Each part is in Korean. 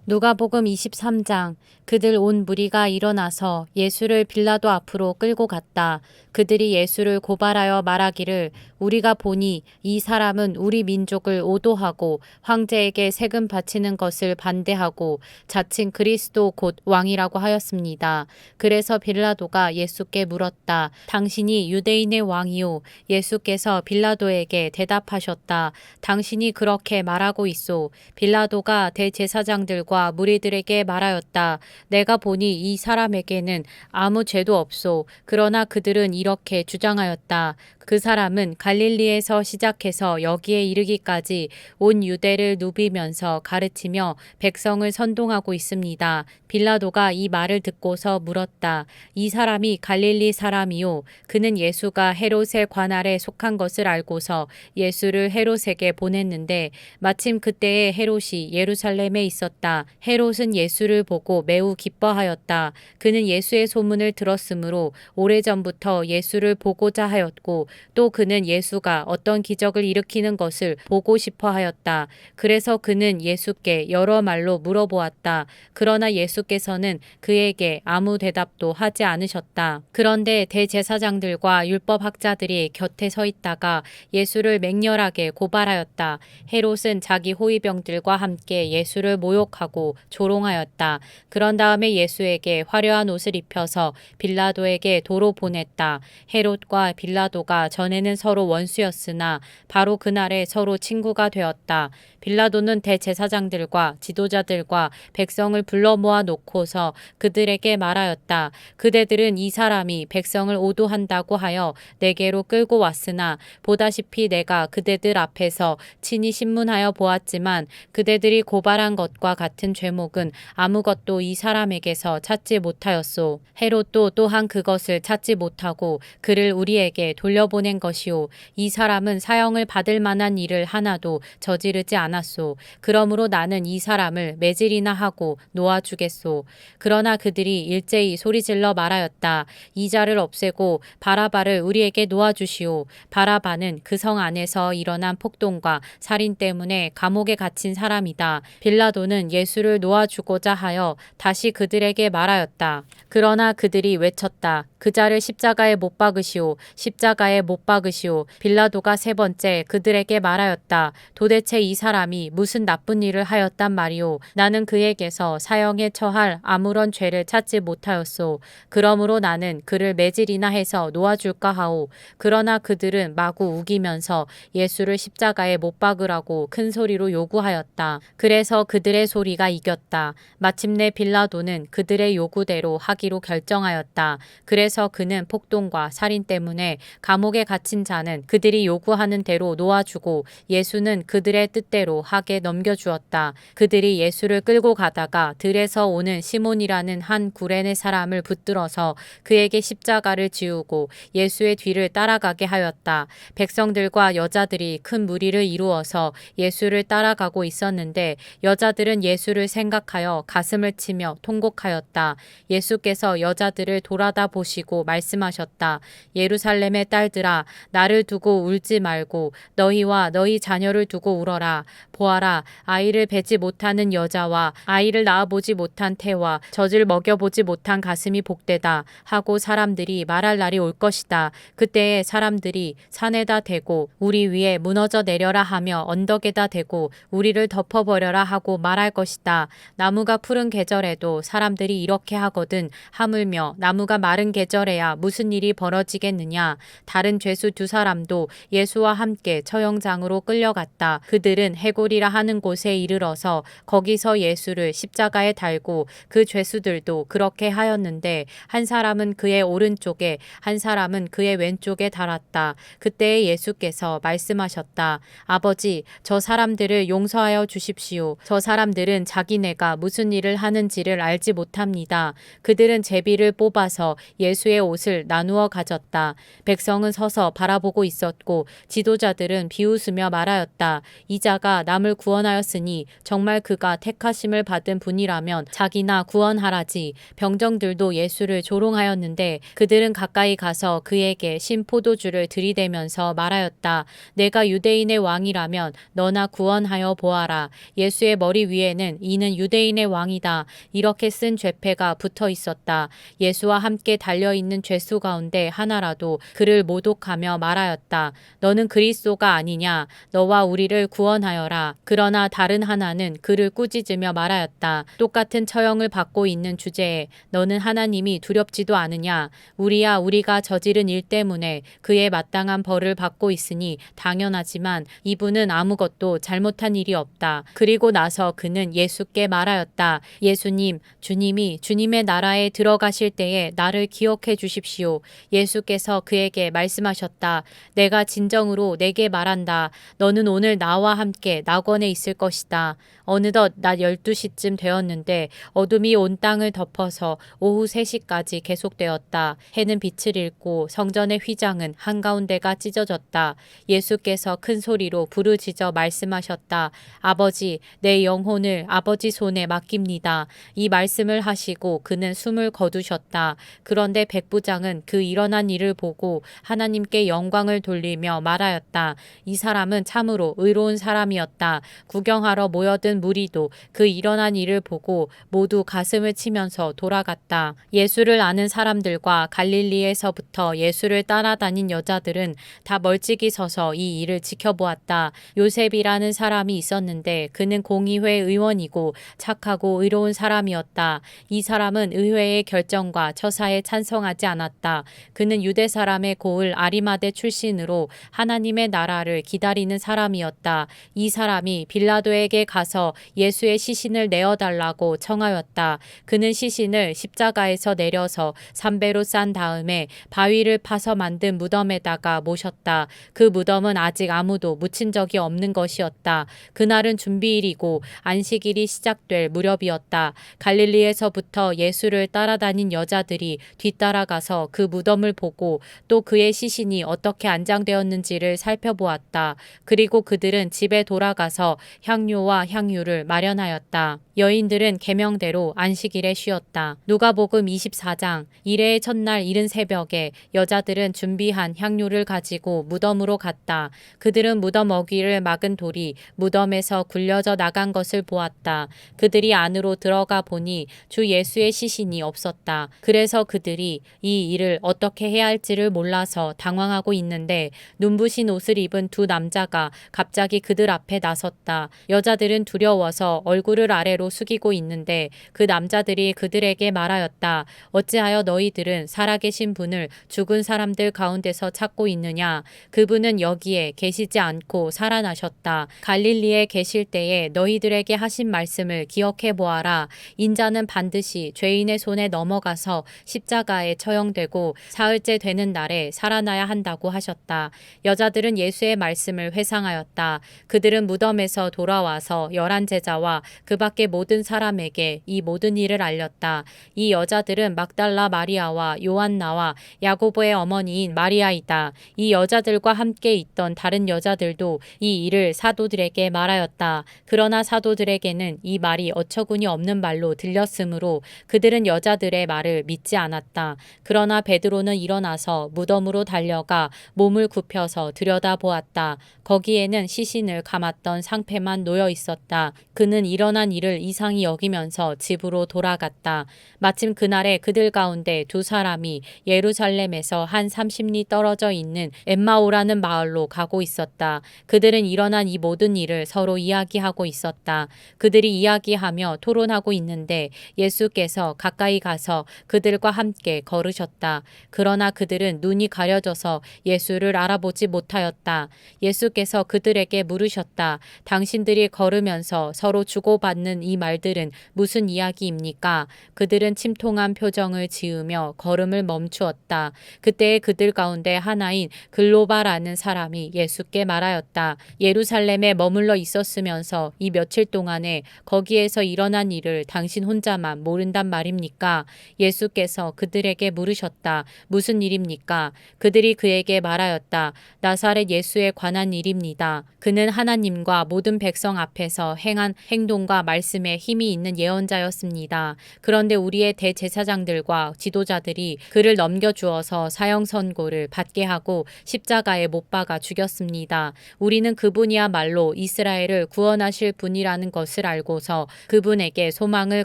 누가복음 23장. 그들 온 무리가 일어나서 예수를 빌라도 앞으로 끌고 갔다. 그들이 예수를 고발하여 말하기를 우리가 보니 이 사람은 우리 민족을 오도하고 황제에게 세금 바치는 것을 반대하고 자칭 그리스도 곧 왕이라고 하였습니다. 그래서 빌라도가 예수께 물었다. 당신이 유대인의 왕이요? 예수께서 빌라도에게 대답하셨다. 당신이 그렇게 말하고 있소. 빌라도가 대제사장들과 무리들에게 말하였다. 내가 보니 이 사람에게는 아무 죄도 없소. 그러나 그들은 이렇게 주장하였다. 그 사람은 갈릴리에서 시작해서 여기에 이르기까지 온 유대를 누비면서 가르치며 백성을 선동하고 있습니다. 빌라도가 이 말을 듣고서 물었다. 이 사람이 갈릴리 사람이요? 그는 예수가 헤롯의 관할에 속한 것을 알고서 예수를 헤롯에게 보냈는데 마침 그때에 헤롯이 예루살렘에 있었다. 헤롯은 예수를 보고 매우 기뻐하였다. 그는 예수의 소문을 들었으므로 오래전부터 예수를 보고자 하였고 또 그는 예수가 어떤 기적을 일으키는 것을 보고 싶어 하였다. 그래서 그는 예수께 여러 말로 물어보았다. 그러나 예수께서는 그에게 아무 대답도 하지 않으셨다. 그런데 대제사장들과 율법학자들이 곁에 서 있다가 예수를 맹렬하게 고발하였다. 헤롯은 자기 호위병들과 함께 예수를 모욕하고 조롱하였다. 그런 다음에 예수에게 화려한 옷을 입혀서 빌라도에게 도로 보냈다. 헤롯과 빌라도가 전에는 서로 원수였으나 바로 그날에 서로 친구가 되었다. 빌라도는 대제사장들과 지도자들과 백성을 불러 모아 놓고서 그들에게 말하였다. 그대들은 이 사람이 백성을 오도한다고 하여 내게로 끌고 왔으나 보다시피 내가 그대들 앞에서 친히 신문하여 보았지만 그대들이 고발한 것과 같은 죄목은 아무것도 이 사람에게서 찾지 못하였소. 헤롯도 또한 그것을 찾지 못하고 그를 우리에게 돌려보낸 것이요. 이 사람은 사형을 받을 만한 일을 하나도 저지르지 않았소. 그러므로 나는 이 사람을 매질이나 하고 놓아주겠소. 그러나 그들이 일제히 소리질러 말하였다. 이 자를 없애고 바라바를 우리에게 놓아주시오. 바라바는 그 성 안에서 일어난 폭동과 살인 때문에 감옥에 갇힌 사람이다. 빌라도는 예수를 놓아주고자 하여 다시 그들에게 말하였다. 그러나 그들이 외쳤다. 그 자를 십자가에 못 박으시오. 십자가에 못 박으시오. 빌라도가 세 번째 그들에게 말하였다. 도대체 이 사람이 무슨 나쁜 일을 하였단 말이오. 나는 그에게서 사형에 처할 아무런 죄를 찾지 못하였소. 그러므로 나는 그를 매질이나 해서 놓아줄까 하오. 그러나 그들은 마구 우기면서 예수를 십자가에 못 박으라고 큰 소리로 요구하였다. 그래서 그들의 소리가 이겼다. 마침내 빌라도는 그들의 요구대로 하기로 결정하였다. 그래서 그는 폭동과 살인 때문에 감옥에 갇힌 자는 그들이 요구하는 대로 놓아주고 예수는 그들의 뜻대로 하게 넘겨주었다. 그들이 예수를 끌고 가다가 들에서 오는 시몬이라는 한 구레네 사람을 붙들어서 그에게 십자가를 지우고 예수의 뒤를 따라가게 하였다. 백성들과 여자들이 큰 무리를 이루어서 예수를 따라가고 있었는데 여자들은 예수를 생각하여 가슴을 치며 통곡하였다. 예수께서 여자들을 돌아다 보시고 말씀하셨다. 예루살렘의 딸들아, 나를 두고 울지 말고 너희와 너희 자녀를 두고 울어라. 보아라, 아이를 배지 못하는 여자와 아이를 낳아보지 못한 태와 젖을 먹여보지 못한 가슴이 복되다 하고 사람들이 말할 날이 올 것이다. 그때에 사람들이 산에다 대고 우리 위에 무너져 내려라 하며 언덕에다 대고 우리를 덮어버려라 하고 말할 것이다. 나무가 푸른 계절에도 사람들이 이렇게 하거든. 하물며 나무가 마른 계절에야 무슨 일이 벌어지겠느냐. 다른 죄수 두 사람도 예수와 함께 처형장으로 끌려갔다. 그들은 해골이라 하는 곳에 이르러서 거기서 예수를 십자가에 달고 그 죄수들도 그렇게 하였는데 한 사람은 그의 오른쪽에 한 사람은 그의 왼쪽에 달았다. 그때에 예수께서 말씀하셨다. 아버지, 저 사람들을 용서하여 주십시오. 저 사람들은 자기네가 무슨 일을 하는지를 알지 못합니다. 그들은 제비를 뽑아서 예수의 옷을 나누어 가졌다. 백성은 서서 바라보고 있었고 지도자들은 비웃으며 말하였다. 이 자가 남을 구원하였으니 정말 그가 택하심을 받은 분이라면 자기나 구원하라지. 병정들도 예수를 조롱하였는데 그들은 가까이 가서 그에게 신포도주를 들이대면서 말하였다. 내가 유대인의 왕이라면 너나 구원하여 보아라. 예수의 머리 위에는 이는 유대인의 왕이다. 이렇게 쓴 죄패가 붙어 있었다. 예수와 함께 달려있는 죄수 가운데 하나라도 그를 모독하며 말하였다. 너는 그리스도가 아니냐? 너와 우리를 구원하여라. 그러나 다른 하나는 그를 꾸짖으며 말하였다. 똑같은 처형을 받고 있는 주제에 너는 하나님이 두렵지도 않으냐? 우리야 우리가 저지른 일 때문에 그의 마땅한 벌을 받고 있으니 당연하지만 이분은 아무것도 잘못한 일이 없다. 그리고 나서 그는 예수께 말하였다. 예수님, 주님이 주님의 나라에 들어가실 때에 나를 기억해 주십시오. 예수께서 그에게 말씀하셨다. 내가 진정으로 내게 말한다. 너는 오늘 나와 함께 낙원에 있을 것이다. 어느덧 낮 12시쯤 되었는데 어둠이 온 땅을 덮어서 오후 3시까지 계속되었다. 해는 빛을 잃고 성전의 휘장은 한가운데가 찢어졌다. 예수께서 큰 소리로 부르짖어 말씀하셨다. 아버지, 내 영혼을 아버지 손에 맡깁니다. 이 말씀을 하시고 그는 숨을 거두셨다. 그런데 백부장은 그 일어난 일을 보고 하나님께 영광을 돌리며 말하였다. 이 사람은 참으로 의로운 사람이었다. 구경하러 모여든 무리도 그 일어난 일을 보고 모두 가슴을 치면서 돌아갔다. 예수를 아는 사람들과 갈릴리에서부터 예수를 따라다닌 여자들은 다 멀찍이 서서 이 일을 지켜보았다. 요셉이라는 사람이 있었는데 그는 공의회 의원이고 착하고 의로운 사람이었다. 이 사람은 의회의 결정과 처사에 찬성하지 않았다. 그는 유대 사람의 고을 아리마대 출신으로 하나님의 나라를 기다리는 사람이었다. 이 사람이 빌라도에게 가서 예수의 시신을 내어달라고 청하였다. 그는 시신을 십자가에서 내려서 삼배로 싼 다음에 바위를 파서 만든 무덤에다가 모셨다. 그 무덤은 아직 아무도 묻힌 적이 없는 것이었다. 그날은 준비일이고 안식일이 시작될 무렵이었다. 갈릴리에서부터 예수를 따라다닌 여자들이 뒤따라가서 그 무덤을 보고 또 그의 시신이 어떻게 안장되었는지를 살펴보았다. 그리고 그들은 집에 돌아가서 향료와 향유를 마련하였다. 여인들은 계명대로 안식일에 쉬었다. 누가복음 24장. 이레의 첫날 이른 새벽에 여자들은 준비한 향료를 가지고 무덤으로 갔다. 그들은 무덤 어귀를 막은 돌이 무덤에서 굴려져 나간 것을 보았다. 그들이 안으로 들어가 보니 주 예수의 시신이 없었다. 그래서 그들이 이 일을 어떻게 해야 할지를 몰라서 당황하고 있는데 눈부신 옷을 입은 두 남자가 갑자기 그들 앞에 나섰다. 여자들은 두려워서 얼굴을 아래로 숙이고 있는데 그 남자들이 그들에게 말하였다. 어찌하여 너희들은 살아계신 분을 죽은 사람들 가운데서 찾고 있느냐? 그분은 여기에 계시지 않고 살아나셨다. 갈릴리에 계실 때에 너희들에게 하신 말씀을 기억해 보아라. 인자는 반드시 죄인의 손에 넘어가서 십자가에 처형되고 사흘째 되는 날에 살아나야 한다고 하셨다. 여자들은 예수의 말씀을 회상하였다. 그들은 무덤에서 돌아와서 11 제자와 그 밖의 모든 사람에게 이 모든 일을 알렸다. 이 여자들은 막달라 마리아와 요한나와 야고보의 어머니인 마리아이다. 이 여자들과 함께 있던 다른 여자들도 이 일을 사도들에게 말하였다. 그러나 사도들에게는 이 말이 어처구니 없는 말로 들렸으므로 그들은 여자들의 말을 믿지 않았다. 그러나 베드로는 일어나서 무덤으로 달려가 몸을 굽혀서 들여다보았다. 거기에는 시신을 감았던 상패만 놓여 있었다. 그는 일어난 일을 이상히 여기면서 집으로 돌아갔다. 마침 그날에 그들 가운데 두 사람이 예루살렘에서 한 30리 떨어져 있는 엠마오라는 마을로 가고 있었다. 그들은 일어난 이 모든 일을 서로 이야기하고 있었다. 그들이 이야기하며 토론하고 있는데 예수께서 가까이 가서 그들과 함께 걸으셨다. 그러나 그들은 눈이 가려져서 예수를 알아보지 못하였다. 예수께서 그들에게 물으셨다. 당신들이 걸으면서 서로 주고받는 이 말들은 무슨 이야기입니까? 그들은 침통한 표정을 지으며 걸음을 멈추었다. 그때 그들 가운데 하나인 글로바라는 사람이 예수께 말하였다. 예루살렘에 머물러 있었으면서 이 며칠 동안에 거기에서 일어난 일을 당신 혼자만 모른단 말입니까? 예수께서 그들에게 물으셨다. 무슨 일입니까? 그들이 그에게 말하였다. 나사렛 예수에 관한 일입니다. 그는 하나님과 모든 백성 앞에서 행한 행동과 말씀에 힘이 있는 예언자였습니다. 그런데 우리의 대제사장들과 지도자들이 그를 넘겨주어서 사형 선고를 받게 하고 십자가에 못 박아 죽였습니다. 우리는 그분이야말로 이스라엘을 구원하실 분이라는 것을 알고서 그분에게 소망을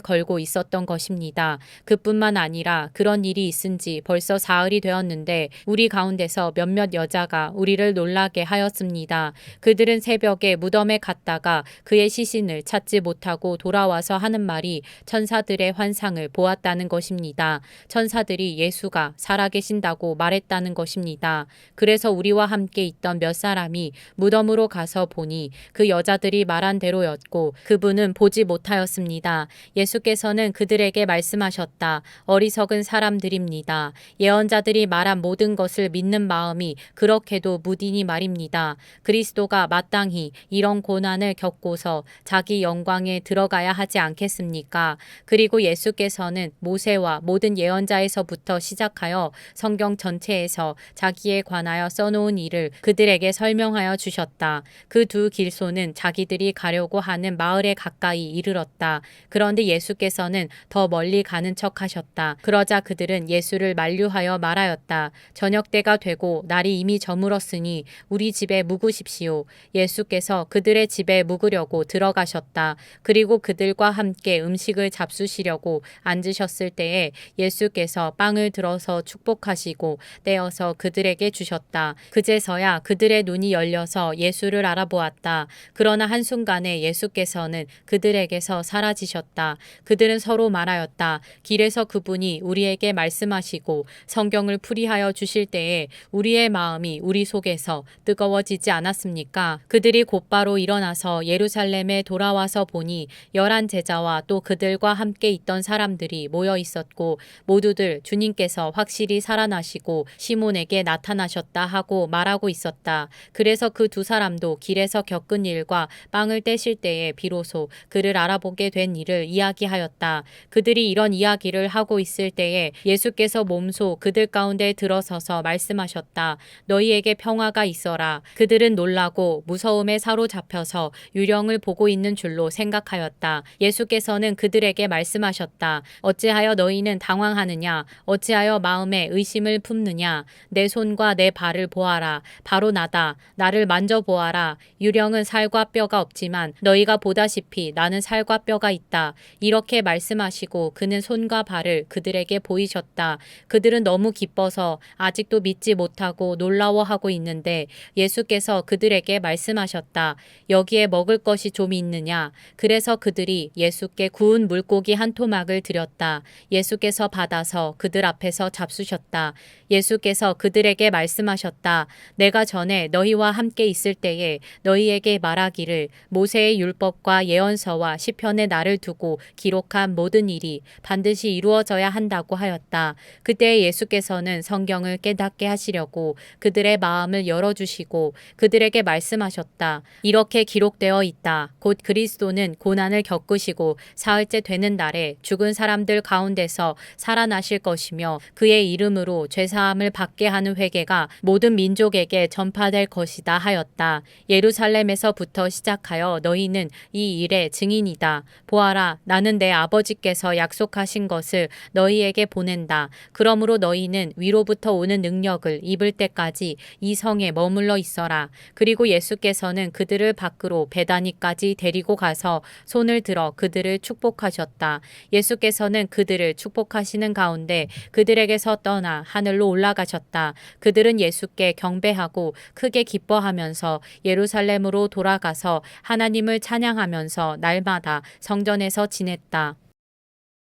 걸고 있었던 것입니다. 그뿐만 아니라 그런 일이 있은 지 벌써 사흘이 되었는데 우리 가운데서 몇몇 여자가 우리를 놀라게 하였습니다. 그들은 새벽에 무덤에 갔다가 그의 시신을 찾지 못하고 돌아와서 하는 말이 천사들의 환상을 보았다는 것입니다. 천사들이 예수가 살아계신다고 말했다는 것입니다. 그래서 우리와 함께 있던 몇 사람이 무덤으로 가서 보니 그 여자들이 말한 대로였고 그분은 보지 못하였습니다. 예수께서는 그들에게 말씀하셨다. 어리석은 사람들입니다. 예언자들이 말한 모든 것을 믿는 마음이 그렇게도 무디니 말입니다. 그리스도가 마땅히 이런 고난을 겪고서 자기 영광에 들어가야 하지 않겠습니까? 그리고 예수께서는 모세와 모든 예언자에서부터 시작하여 성경 전체에서 자기에 관하여 써놓은 일을 그들에게 설명하여 주셨다. 그 두 길소는 자기들이 가려고 하는 마을에 가까이 이르렀다. 그런데 예수께서는 더 멀리 가는 척 하셨다. 그러자 그들은 예수를 만류하여 말하였다. 저녁 때가 되고 날이 이미 저물었으니 우리 집에 묵으십시오. 예수께서 그들의 집에 묵으려고 들어가셨다. 그리고 그들과 함께 음식을 잡수시려고 앉으셨을 때에 예수께서 빵을 들어서 축복하시고 떼어서 그들에게 주셨다. 그제서야 그들의 눈이 열려서 예수를 알아보았다. 그러나 한순간에 예수께서는 그들에게서 사라지셨다. 그들은 서로 말하였다. 길에서 그분이 우리에게 말씀하시고 성경을 풀이하여 주실 때에 우리의 마음이 우리 속에서 뜨거워지지 않았습니까? 그들이 곧바로 일어나서 예루살렘에 돌아와서 보니 11 제자와 또 그들과 함께 있던 사람들이 모여 있었고 모두들 주님께서 확실히 살아나시고 시몬에게 나타나셨다 하고 말하고 있었다. 그래서 그 두 사람도 길에서 겪은 일과 빵을 떼실 때에 비로소 그를 알아보게 된 일을 이야기하였다. 그들이 이런 이야기를 하고 있을 때에 예수께서 몸소 그들 가운데 들어서서 말씀하셨다. 너희에게 평화가 있어라. 그들은 놀라고 무서움에 사로잡혀서 유령을 보고 있는 줄로 생각하였다. 예수께서는 그들에게 말씀하셨다. 어찌하여 너희는 당황하느냐? 어찌하여 마음에 의심을 품느냐? 내 손과 내 발을 보아라. 바로 나다. 나를 만져보아라. 유령은 살과 뼈가 없지만 너희가 보다시피 나는 살과 뼈가 있다. 이렇게 말씀하시고 그는 손과 발을 그들에게 보이셨다. 그들은 너무 기뻐서 아직도 믿지 못하고 놀라워하고 있는데 예수께서 그들에게 말씀하셨다. 여기에 먹을 것이 좀 있느냐? 그래서 그들이 예수께 구운 물고기 한 토막을 드렸다. 예수께서 받아서 그들 앞에서 잡수셨다. 예수께서 그들에게 말씀하셨다. 내가 전에 너희와 함께 있을 때에 너희에게 말하기를 모세의 율법과 예언서와 시편의 나를 두고 기록한 모든 일이 반드시 이루어져야 한다고 하였다. 그때 예수께서는 성경을 깨닫게 하시려고 그들의 마음을 열어주시고 그들에게 말씀하셨다. 이렇게 기록되어 있다. 곧 그리스도는 고난을 겪으시고 사흘째 되는 날에 죽은 사람들 가운데서 살아나실 것이며 그의 이름으로 죄사함을 받게 하는 회개가 모든 민족에게 전파될 것이다 하였다. 예루살렘에서부터 시작하여 너희는 이 일의 증인이다. 보아라, 나는 내 아버지께서 약속하신 것을 너희에게 보낸다. 그러므로 너희는 위로부터 오는 능력을 입을 때까지 이 성에 머물러 있어라. 그리고 예수께서는 그들을 밖으로 베다니까지 데리고 가서 손을 들어 그들을 축복하셨다. 예수께서는 그들을 축복하시는 가운데 그들에게서 떠나 하늘로 올라가셨다. 그들은 예수께 경배하고 크게 기뻐하면서 예루살렘으로 돌아가서 하나님을 찬양하면서 날마다 성전에서 지냈다.